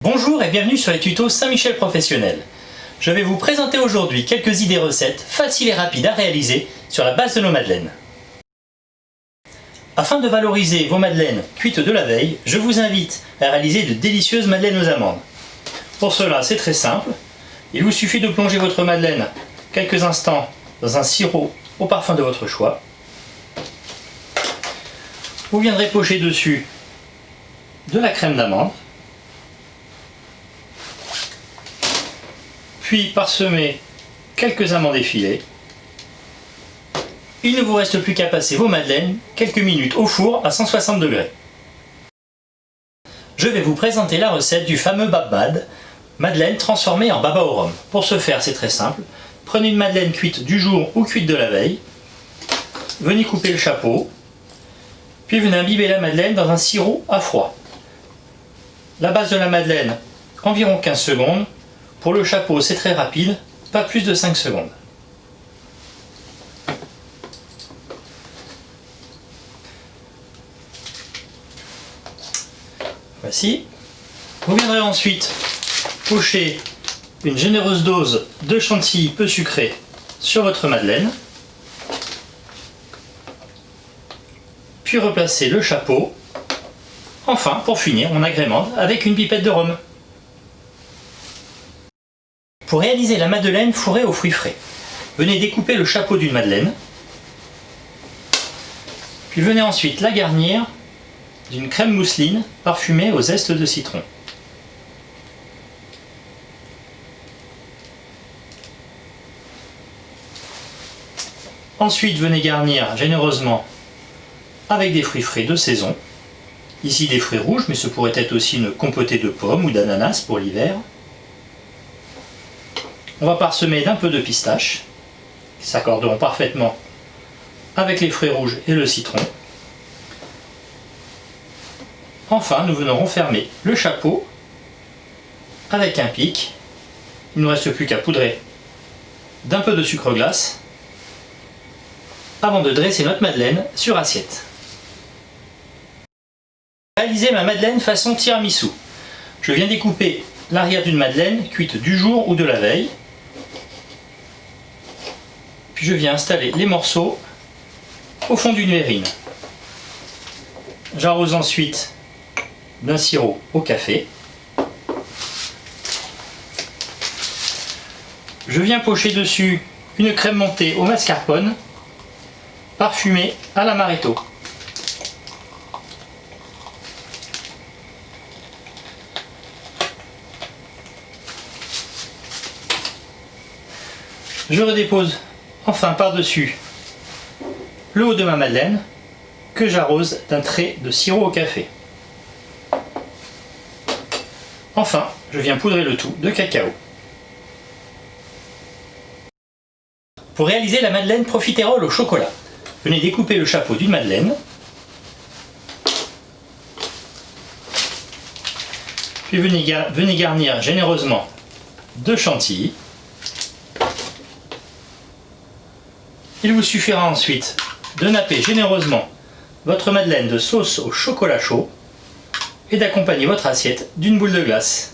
Bonjour et bienvenue sur les tutos Saint-Michel Professionnel. Je vais vous présenter aujourd'hui quelques idées recettes faciles et rapides à réaliser sur la base de nos madeleines. Afin de valoriser vos madeleines cuites de la veille, je vous invite à réaliser de délicieuses madeleines aux amandes. Pour cela, c'est très simple. Il vous suffit de plonger votre madeleine quelques instants dans un sirop au parfum de votre choix. Vous viendrez pocher dessus de la crème d'amande. Puis parsemer quelques amandes effilées. Il ne vous reste plus qu'à passer vos madeleines quelques minutes au four à 160 degrés. Je vais vous présenter la recette du fameux Bab-Bad, madeleine transformée en baba au rhum. Pour ce faire, c'est très simple. Prenez une madeleine cuite du jour ou cuite de la veille. Venez couper le chapeau. Puis venez imbiber la madeleine dans un sirop à froid. La base de la madeleine, environ 15 secondes. Pour le chapeau, c'est très rapide, pas plus de 5 secondes. Voici. Vous viendrez ensuite pocher une généreuse dose de chantilly peu sucré sur votre madeleine. Puis replacer le chapeau. Enfin, pour finir, on agrémente avec une pipette de rhum. Pour réaliser la madeleine fourrée aux fruits frais, venez découper le chapeau d'une madeleine, puis venez ensuite la garnir d'une crème mousseline parfumée au zeste de citron. Ensuite, venez garnir généreusement avec des fruits frais de saison, ici des fruits rouges, mais ce pourrait être aussi une compotée de pommes ou d'ananas pour l'hiver. On va parsemer d'un peu de pistache, qui s'accorderont parfaitement avec les fruits rouges et le citron. Enfin, nous venons refermer le chapeau avec un pic. Il ne nous reste plus qu'à poudrer d'un peu de sucre glace avant de dresser notre madeleine sur assiette. Réaliser ma madeleine façon tiramisu. Je viens découper l'arrière d'une madeleine cuite du jour ou de la veille. Puis je viens installer les morceaux au fond d'une verrine. J'arrose ensuite d'un sirop au café. Je viens pocher dessus une crème montée au mascarpone, parfumée à l'amaretto. Je redépose enfin par-dessus le haut de ma madeleine que j'arrose d'un trait de sirop au café. Enfin, je viens poudrer le tout de cacao. Pour réaliser la madeleine profiterole au chocolat, venez découper le chapeau d'une madeleine. Puis venez garnir généreusement de chantilly. Il vous suffira ensuite de napper généreusement votre madeleine de sauce au chocolat chaud et d'accompagner votre assiette d'une boule de glace.